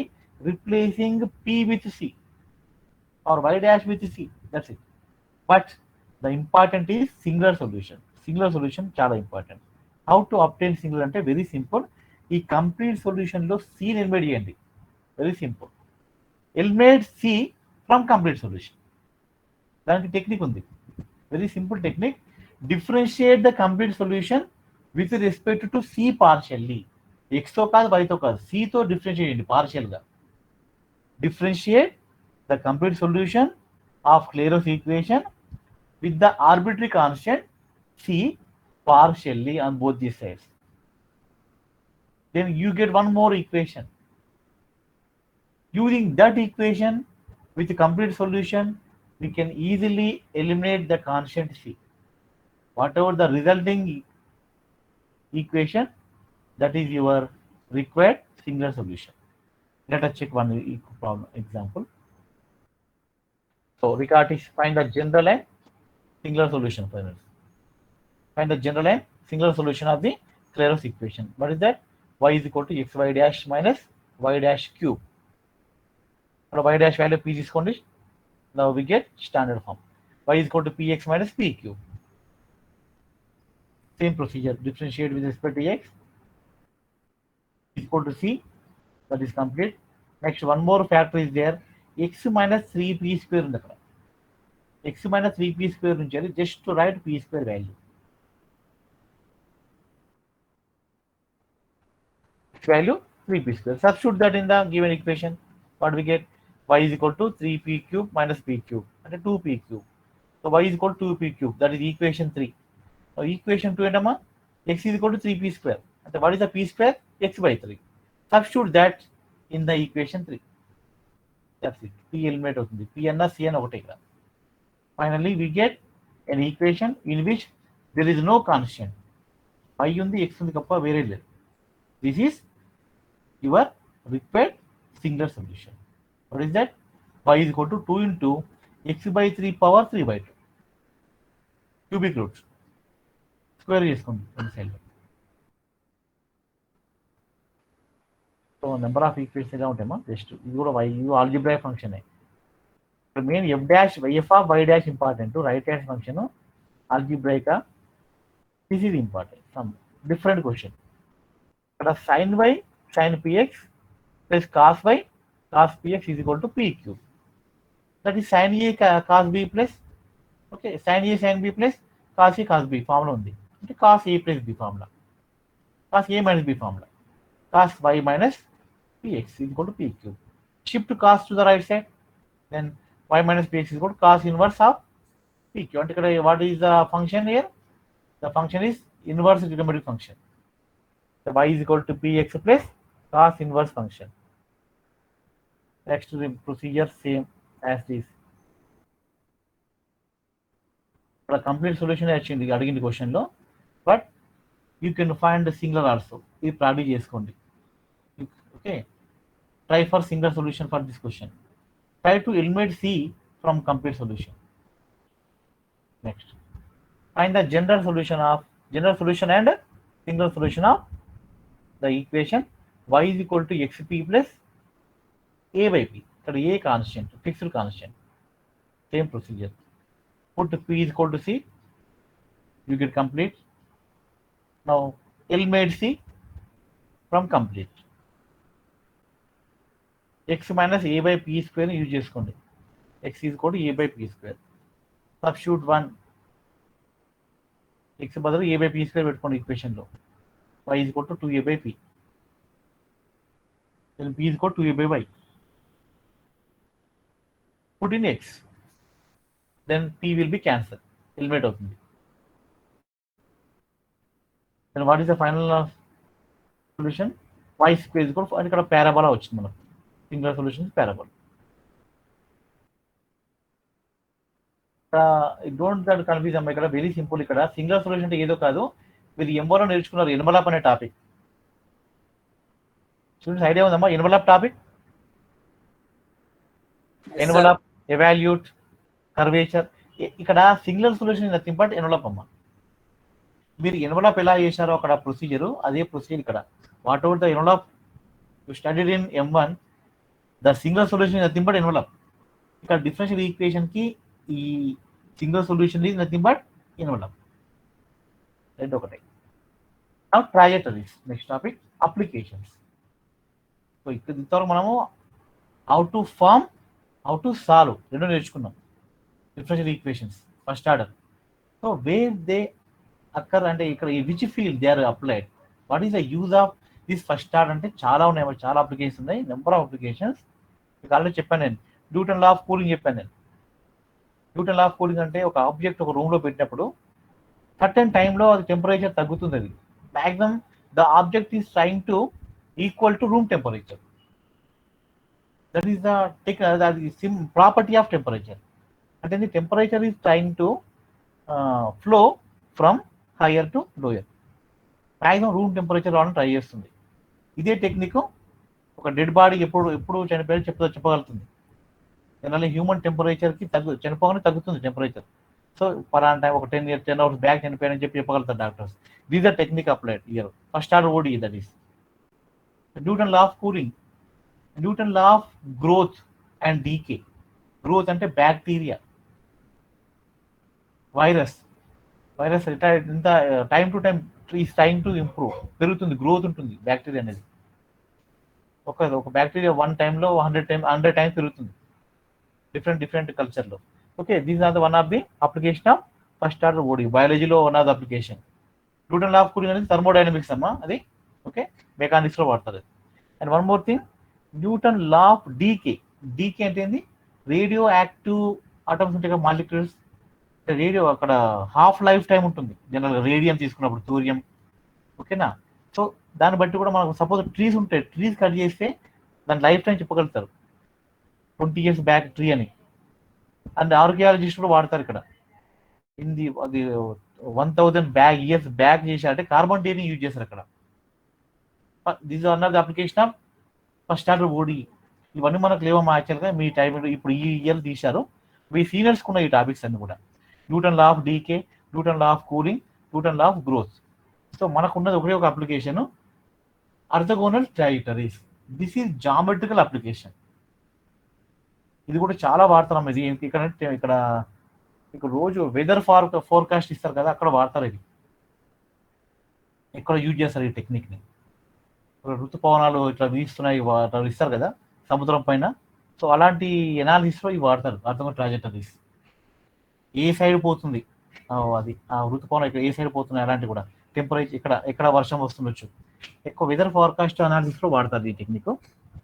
replacing p with c or y dash with c. That's it. But the important is singular solution. Singular solution చాలా important. How to obtain singular అంటే very simple. ఈ complete సొల్యూషన్లో సిని eliminate చేయండి. Very simple. Eliminate c from complete solution. దానికి technique ఉంది. Very simple technique. Differentiate the complete solution with respect to c partially. ఎక్స్తో కాదు వైతో కాదు, సితో డిఫరెన్షియేట్ చేయండి పార్షియల్గా. డిఫరెన్షియేట్ the complete solution of Clairaut's equation with the arbitrary constant c partially on both these sides. Then you get one more equation. Using that equation with the complete solution, we can easily eliminate the constant c. Whatever the resulting equation, that is your required singular solution. Let us check one example. So record is find the general and singular solution for us. Find the general and singular solution of the Clairaut's equation. What is that? Y is equal to xy dash minus y dash cube. Now y dash value p is condition. Now we get standard form. Y is equal to px minus p cube. Same procedure. Differentiate with respect to x. Is equal to c. That is complete. Next one more factor is there. x minus 3p square ఉంది అక్కడ. x minus 3p square నుంచి just to write p square value. Value 3p square. Substitute that in the given equation. What we get? Y is equal to 3p cube minus p cube. And 2p cube. So y is equal to 2p cube. That is equation 3. So equation 2 ఏంటమ్మా? x is equal to 3p square. And what is the p square? x by 3. Substitute that in the equation 3. That's it. P eliminate అవుతుంది. P అన్న C అన్న ఒకటే ఇక్కడ. Finally we get an equation in which there is no constant. Y ఉంది, x ఉంది తప్ప వేరే లేదు. This is your required singular solution. What is that? Y is equal to 2 into x by 3 power 3 by 2. Cubic roots. Square చేసుకోండి రెండు సైడ్. So number of equations ఎలా ఉంటాయమ్మా? జస్ట్ ఇది కూడా ఇది ఆల్జిబ్రాయిక్ ఫంక్షన్. ఇక్కడ main f dash f of y dash important, right hand function algebraic this is important. Some different question. ఇక్కడ sine y sine p x plus cos y cos p x is equal to p cube. That is sine a cos b plus okay sine a sine b plus cos a cos b formula ఉంది. అంటే cos A plus B formula, cos A minus B formula, cos y minus px is equal to p cube. Shift cos to the right side, then y minus px is equal to cos inverse of p cube. And here what is the function here? The function is inverse trigonometric function. So y is equal to px plus cos inverse function. Next the procedure same as this. The complete solution actually అడిగిన question లో, but you can find singular also. ఇది practice చేసుకోండి. Okay, try for singular solution for this question. Try to eliminate c from complete solution. Next find the general solution and singular solution of the equation y is equal to xp plus a by p. ఇక్కడ a constant, fixed constant. Same procedure. Put p is equal to c, you get complete. Now eliminate c from complete. X minus a by p square use చేసుకోండి. X is equal to a by p square. Substitute 1. X బదులు a by p square పెట్టుకోండి equation లో. Y is equal to 2a by p. Then p is equal to 2a by y. Put in x. Then p will be cancelled. Eliminate అవుతుంది. Then what is the final solution? Y square is equal to, and ఇక్కడ parabola వచ్చింది మనకు. Singular solution parabola. Don't that confuse అమ్మా. ఇక్కడ very simple. ఇక్కడ singular solution అంటే ఏదో కాదు, మీరు ఎంబోలో నేర్చుకున్నారు ఎన్వలప్ అనే టాపిక్. స్టూడెంట్స్ ఐడియా ఉందమ్మా envelope topic? Envelope, evolute, curvature. ఇక్కడ singular solution nothing but envelope అమ్మా. మీరు ఎన్వలప్ ఎలా చేశారో అక్కడ ప్రొసీజర్, అదే ప్రొసీజర్ ఇక్కడ. Whatever the envelope you studied in M1, the singular solution nothing but envelope. ఇక్కడ డిఫరెన్షియల్ ఈక్వేషన్ కి ఈ singular solution is nothing but envelope. రెండు ఒకటే. Now trajectories. Next topic applications. So ఇక్కడ ఇంతవరకు మనము how to form, how to solve రెండు నేర్చుకున్నాం. Differential equations first order. So where they occur అంటే ఇక్కడ which field they are applied, what is the use of this first order అంటే చాలా ఉన్నాయి, చాలా అప్లికేషన్స్ ఉన్నాయి, నెంబర్ ఆఫ్ అప్లికేషన్స్. మీకు ఆల్రెడీ చెప్పాను నేను, న్యూటన్ లా ఆఫ్ కూలింగ్ చెప్పాను నేను. న్యూటన్ లా ఆఫ్ కూలింగ్ అంటే ఒక ఆబ్జెక్ట్ ఒక రూమ్ లో పెట్టినప్పుడు సర్టెన్ టైంలో అది టెంపరేచర్ తగ్గుతుంది. అది maximum the object is trying to equal to room temperature. That is the property of temperature. అంటే temperature is trying to flow from higher to lower. Maximum room temperature రావడం try చేస్తుంది. ఇదే technique ఒక dead body ఎప్పుడు చనిపోయారో చెప్పగలుగుతుంది. Generally human టెంపరేచర్కి చనిపోగానే తగ్గుతుంది temperature. So పలానా time ఒక 10 hours back చనిపోయారని చెప్పగలుగుతారు doctors. These are technique applied year. First order ODE that is Newton law of cooling. Newton law of growth and decay. Growth అంటే bacteria, virus ఇంత time to time is time to improve, పెరుగుతుంది, growth ఉంటుంది bacteria అనేది. ఒక bacteria 1 టైంలో 100 times పెరుగుతుంది different కల్చర్లో. Okay, these are the one of the application of first order ODE. బయాలజీలో one of the application. Newton law of cooling అనేది thermodynamics అమ్మా, అది ఓకే మెకానిక్స్లో వాడతారు. And one more thing, Newton law of decay. Decay అంటే ఏంది? Radio active atoms ఉంటాయి కదా, మాలిక్యూల్స్. రేడియో అక్కడ హాఫ్ లైఫ్ టైం ఉంటుంది జనరల్గా రేడియం తీసుకున్నప్పుడు, థూరియం. ఓకేనా? సో దాన్ని బట్టి కూడా మనకు సపోజ్ ట్రీస్ ఉంటాయి, ట్రీస్ కట్ చేస్తే దాని లైఫ్ టైం చెప్పగలుగుతారు, 20 years బ్యాక్ ట్రీ అని. అండ్ ఆర్కియాలజిస్ట్ కూడా వాడతారు ఇక్కడ. అది 1000 years బ్యాక్ చేశారంటే కార్బన్ డేటింగ్ యూజ్ చేస్తారు అక్కడ. దిస్ ఆర్ అన్నర్ the application of first order ODE. ఇవన్నీ మనకు లేవమ్మా యాక్చువల్గా, మీ టైం ఇప్పుడు ఈ ఇయర్ తీశారు. మీ సీనియర్స్కి ఉన్న ఈ టాపిక్స్ అన్ని కూడా. Newton law of decay, Newton law of cooling, Newton law of growth. So మనకున్నది ఒక application, orthogonal trajectories. This is geometrical application. ఇది కూడా చాలా వాడతాం. ఇది ఇక్కడ రోజు వెదర్ ఫోర్కాస్ట్ ఇస్తారు కదా, అక్కడ వాడతారు. ఇది ఎక్కడ యూజ్ చేస్తారు ఈ టెక్నిక్ని. ఋతుపవనాలు ఇట్లా వీస్తున్నాయి ఇస్తారు కదా సముద్రం పైన. సో అలాంటి ఎనాలిసిస్లో ఇవి వాడతారు ఆర్థోగోనల్ ట్రాజెక్టరీస్. ఏ సైడ్ పోతుంది అది ఆ ఋతుపవనం, ఇక్కడ ఏ సైడ్ పోతున్నాయి అలాంటివి కూడా, టెంపరేచర్ ఎక్కడ వర్షం వస్తుండొచ్చు, ఎక్కువ వెదర్ ఫోర్కాస్ట్ అనాలిసిస్లో వాడతారు ఈ technique.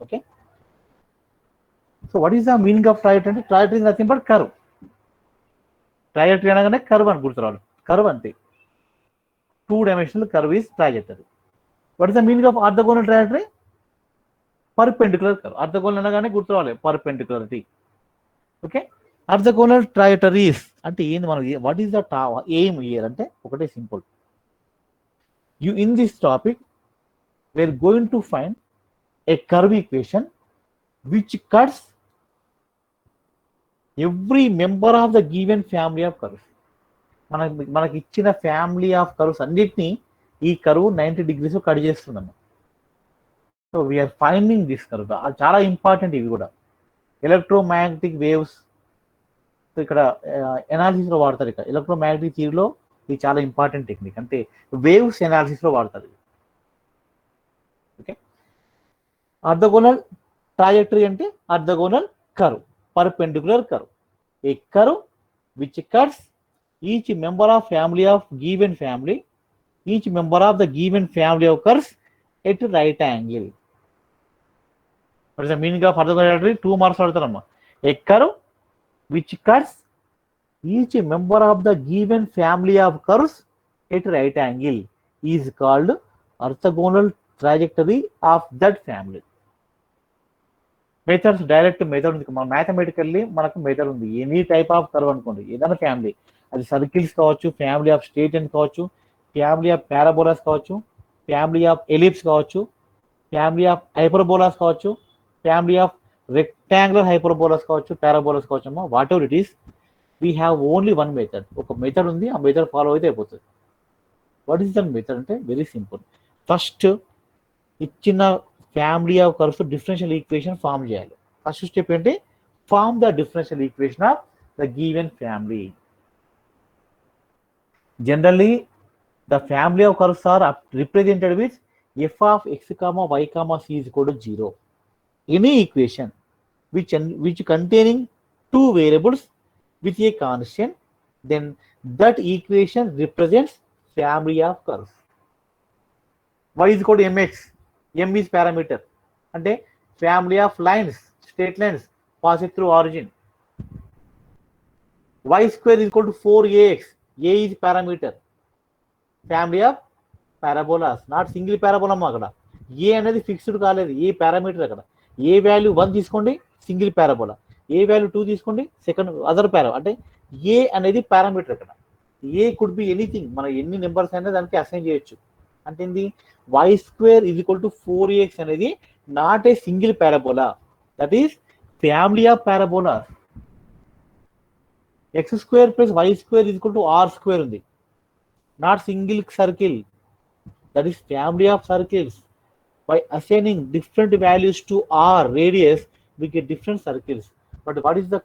Okay, so what is the meaning of trajectory అంటే trajectory is nothing but curve. Trajectory అనగానే కర్వ్ అని గుర్తురావాలి. కర్వ్ అంటే 2 dimensional curve is trajectory. What is the meaning of orthogonal trajectory? Perpendicular curve. Orthogonal అనగానే గుర్తురావాలి perpendicularity. Okay, orthogonal trajectories అంటే ఏంది? మనం what is the aim here అంటే ఒకటే simple. You in this topic we are going to find a curve equation which cuts every member of the given family of curves. మనకి ఇచ్చిన family of curves అన్నిటినీ ఈ curve 90 degrees cut చేస్తుందన్న. So we are finding this curve. అది చాలా important. ఇవి కూడా electromagnetic waves ఇక్కడ ఎనాలిసిస్లో వాడతారు. ఇక్కడ ఎలక్ట్రోమాగ్నెటిక్ థియరీలో ఇది చాలా ఇంపార్టెంట్ టెక్నిక్. అంటే వేవ్స్ ఎనాలిసిస్లో వాడతారు. ఓకే, ఆర్థోగోనల్ ట్రాజెక్టరీ అంటే orthogonal curve, perpendicular curve, a curve which cuts each member of family of given family, each member of the given family of curves at right angle. What is the meaning of orthogonal trajectory? 2 marks అడుగుతారమ్మా. A curve which cuts each member of the given family of curves at right angle is called orthogonal trajectory of that family. Methods direct method ఉంది. మన mathematically మనకు method ఉంది. Any type of curve అనుకోండి, ఏదైనా family, అది circles కావచ్చు, family of straight line కావచ్చు, family of parabolas కావచ్చు, ఫ్యామిలీ ఆఫ్ ఎలిప్స్ కావచ్చు, ఫ్యామిలీ ఆఫ్ హైపర్బోలాస్ కావచ్చు, ఫ్యామిలీ ఆఫ్ రెక్టాంగులర్ హైపర్బోలాస్ కావచ్చు, పారాబోలాస్ కావచ్చు అమ్మా, whatever it is, we have only one method. ఒక మెథడ్ ఉంది, ఆ మెథడ్ ఫాలో అయితే అయిపోతుంది. వాట్ ఈస్ దట్ మెథడ్ అంటే వెరీ సింపుల్. ఫస్ట్ ఇచ్చిన family of curves differential equation form చేయాలి. ఫస్ట్ స్టెప్ ఏంటి? Form the differential equation of the given family. Generally the family of curves are represented with f of x, y, c is equal to 0. Any equation which containing two variables with a constant, then that equation represents family of curves. Y is equal to mx. M is parameter. And family of lines, straight lines passing through origin. Y square is equal to 4ax. A is parameter. Family of parabolas, not single parabola అక్కడ. ఏ అనేది fixed కాలేదు, ఏ parameter అక్కడ. ఏ value 1 తీసుకోండి single parabola, ఏ value 2 తీసుకోండి second other పారా. అంటే ఏ అనేది parameter అక్కడ. ఏ could be anything, మనం ఎన్ని నెంబర్స్ అయినా దానికి అసైన్ చేయొచ్చు. అంటే ఏంది? Y square is equal to 4ax అనేది not a single parabola, that is family of parabola. X square plus y square is equal to r square ఉంది, not single circle, that is family of circles. By assigning different values to r radius, we get different circles. But what is the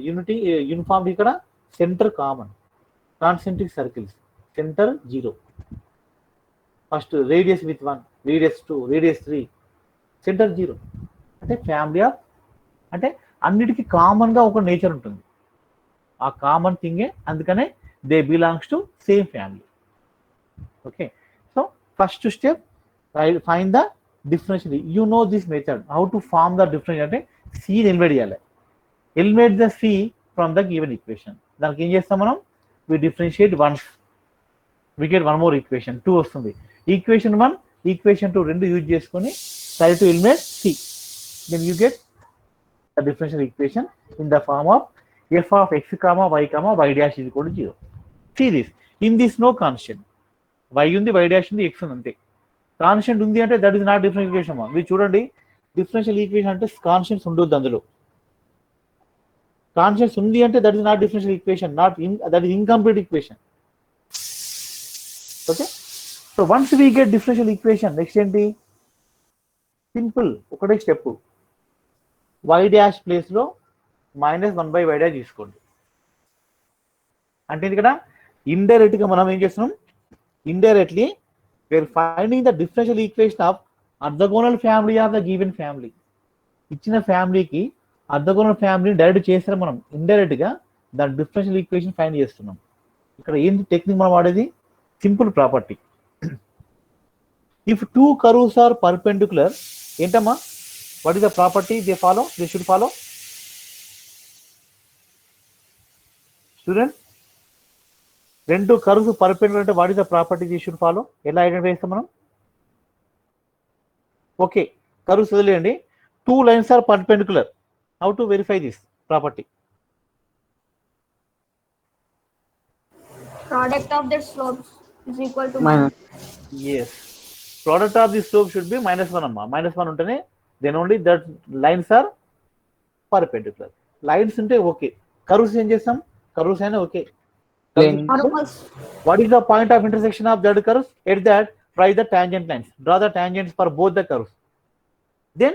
unity uniformity ikkada? Center common, concentric circles, center 0. First radius with 1, radius 2, radius 3, center 0. అంటే family of అంటే అన్నిటికీ common గా ఒక nature ఉంటుంది, ఆ common థింగే, అందుకనే they belongs to same family. Okay, first step, find the differential. You know this method, how to form the differential. అంటే c eliminate చేయాలి. Eliminate the c from the given equation. దానికి ఏం చేస్తాం మనం? we differentiate once, we get one more equation, 2 వస్తుంది. Equation 1, equation 2 రెండు use చేసుకొని try to eliminate c, then you get the differential equation in the form of f of x, y dash is equal to 0. See this, in this no constant, y ఉంది, y dash ఉంది, x ఉంది, అంతే. Constant ఉంది అంటే that is not differential equation. మీరు చూడండి, differential equation అంటే constants ఉండొద్దు అందులో. కాన్స్టెంట్స్ ఉంది అంటే that is not differential equation, not that is incomplete equation. Okay, so once we get differential equation, next ఏంటి? సింపుల్, ఒకటే స్టెప్. y డాష్ ప్లేస్ లో -1/y డాష్ తీసుకోండి. అంటే ఇక్కడ ఇండైరెక్ట్ గా మనం ఏం చేస్తున్నాం? Indirectly, we are finding the differential equation of orthogonal family of the given family. ఇచ్చిన ఫ్యామిలీకి ఆర్థోగోనల్ ఫ్యామిలీని డైరెక్ట్ చేస్తాం మనం, ఇండైరెక్ట్ గా దాని డిఫరెన్షియల్ ఈక్వేషన్ ఫైండ్ చేస్తున్నాం. ఇక్కడ ఏంటి టెక్నిక్ మనం వాడేది? Simple property. If two curves are perpendicular, ఏంటమ్మా? What is the property they should follow? Student, రెండు కర్వ్స్ పర్పెండిక్యులర్ అంటే what is the property they should follow? ఎలా ఐడెంటిఫై చేస్తాం మనం? ఓకే, కర్వ్స్ వదిలేయండి. Two lines are perpendicular, how to verify this property? Product of their slopes is equal to yes, product of the slope should be -1 అమ్మా. -1 ఉంటేనే then only that lines are perpendicular. Lines ఉంటే okay. Curves ఏం చేస్తాం? Curves అయినా okay. normals. What is the point of intersection of z curves? At that, try the tangent lines. Draw the tangents for both the curves. Then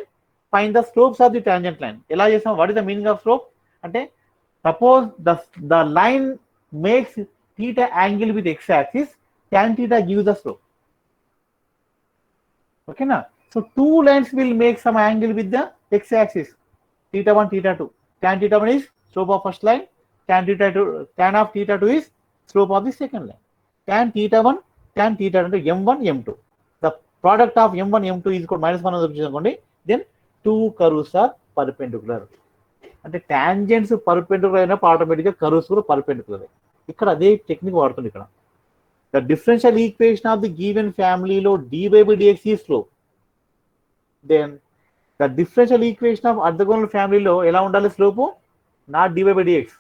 find the slopes of the tangent line. ఎలా చేస్తాం? What is the meaning of slope? అంటే suppose the line makes theta angle with x axis, tan theta gives the slope. Okay na? So two lines will make some angle with the x axis, theta 1, theta 2. Tan theta 1 is slope of first line, tan of theta 2 is slope of the second line. Tan theta 1, tan theta 2 m1, m2. The product of m1, m2 is equal to -1 then two curves are perpendicular. అంటే tangents perpendicular అయినప్పుడు ఆటోమేటిక్గా curves కూడా perpendicular. ఇక్కడ అదే technique వాడుతుంది. ఇక్కడ the differential equation of the given ఫ్యామిలీలో dy/dx ఈ slope, then the differential equation of orthogonal ఫ్యామిలీలో ఎలా ఉండాలి slope? Not dy by dx,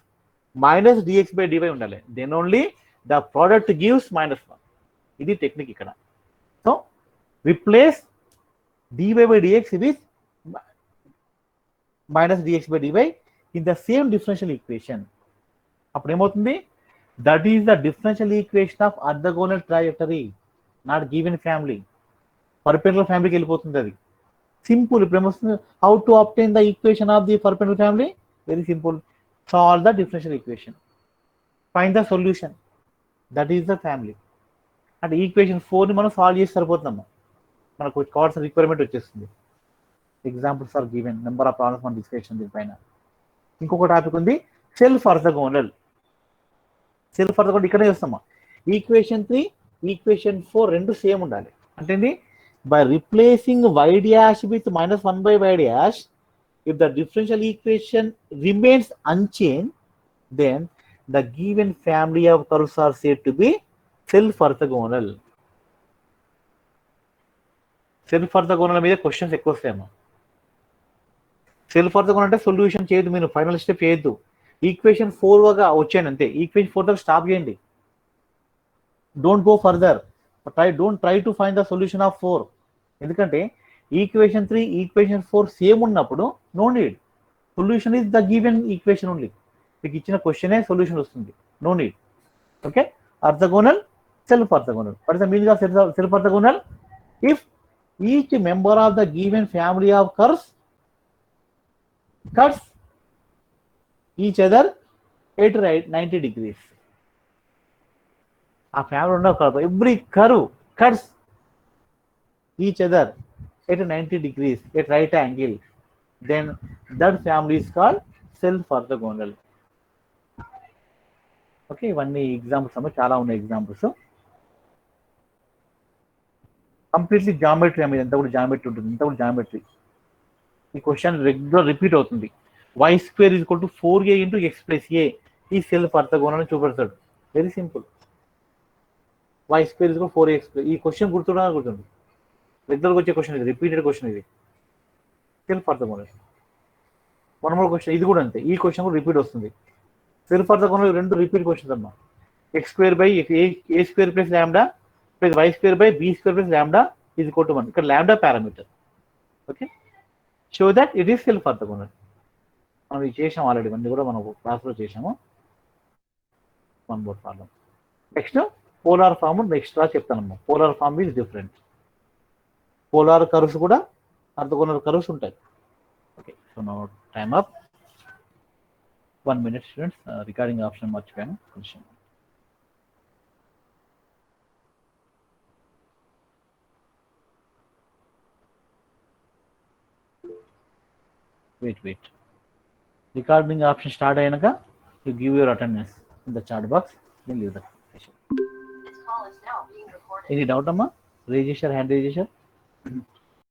minus dx by dy ఉండాలి. Then only the product gives -1. ఇది టెక్నిక్ ఇక్కడ. So replace dy by dx with minus dx by dy in the same differential equation. అప్పుడు ఏమవుతుంది? That is the differential equation of orthogonal trajectory, not given family. Perpendicular ఫ్యామిలీకి వెళ్ళిపోతుంది అది. Simple. ఇప్పుడు ఏమొస్తుంది? How to obtain the equation of the perpendicular family? Very simple. Solve the differential equation, find the solution, that is the family. అంటే equation 4ని మనం solve చేసి సరిపోతున్నాము, మనకు కావాల్సిన రిక్వైర్మెంట్ వచ్చేస్తుంది. Examples are given, number of problems మనం discussion దీనిపైన. ఇంకొక టాపిక్ ఉంది, సెల్ఫ్ ఆర్థోగోనల్. సెల్ఫ్ ఆర్థోగోనల్ ఇక్కడే చూస్తామా. ఈక్వేషన్ 3, ఈక్వేషన్ 4 రెండు సేమ్ ఉండాలి. అంటే by replacing y dash with -1 by y dash, if the differential equation remains unchanged, then the given family of curves are said to be self-orthogonal. Self-orthogonal మీద questions ఎక్కువ వస్తాయేమో. Self orthogonal అంటే solution చేయదు, మీరు final step చేయొద్దు. Equation 4 వచ్చాను అంతే, equation 4 దాకా స్టాప్ చేయండి. Don't go further, don't try to find the solution of 4. ఎందుకంటే ఈక్వేషన్ 3, ఈక్వేషన్ 4 సేమ్ ఉన్నప్పుడు no need. Solution is the given equation only. మీకు ఇచ్చిన క్వశ్చనే సొల్యూషన్ వస్తుంది, no need. Okay. Orthogonal, self orthogonal. What is the meaning of self orthogonal? If each member of the given family of curves cuts each other at 90 degrees. ఆ family ఉన్న curve, every curve cuts each other at 90 degrees at right angle, then that family is called self orthogonal. Okay. ఇవన్నీ examples అమ్మా, చాలా ఉన్నాయి examples. Completely geometry అమ్మ, ఇదంతా కూడా geometry ఉంటుంది, ఇంత కూడా జామెట్రీ. ఈ క్వశ్చన్ రెగ్యులర్ రిపీట్ అవుతుంది. y² = 4a × x + a ఈ సెల్ఫ్ ఆర్థోగోనల్ అని చూపెడతాడు. Very simple. y² = 4x. ఈ క్వశ్చన్ గుర్తుంటుంది, రెగ్యులర్గా వచ్చే క్వశ్చన్ ఇది, రిపీటెడ్ క్వశ్చన్ ఇది. Self orthogonal. One more question, ఇది కూడా అంతే, ఈ క్వశ్చన్ కూడా రిపీట్ వస్తుంది. సెల్ఫ్ ఆర్థోగోనల్ రెండు రిపీట్ క్వశ్చన్స్ అమ్మా. x² / a² + λ + y² / b² + λ = 1. ఇక్కడ λ parameter. Okay. Show that it is self orthogonal. మనం ఇది చేసాం ఆల్రెడీ, ఇవన్నీ కూడా మనం క్లాస్లో చేసాము. One more problem. Next polar form next రా చెప్తానమ్మా. Polar form is different. Polar curves కూడా ఆర్థోగోనల్ కర్వ్స్ ఉంటాయి. Okay. So now time up. 1 minute students. Recording option మర్చిపోయాను కొంచెం. వెయిట్. రికార్డింగ్ ఆప్షన్ స్టార్ట్ అయినాక you give your attendance in the chat box. నేను leave the session. Any doubt అమ్మా? Raise చేశారు, hand raise చేశారు.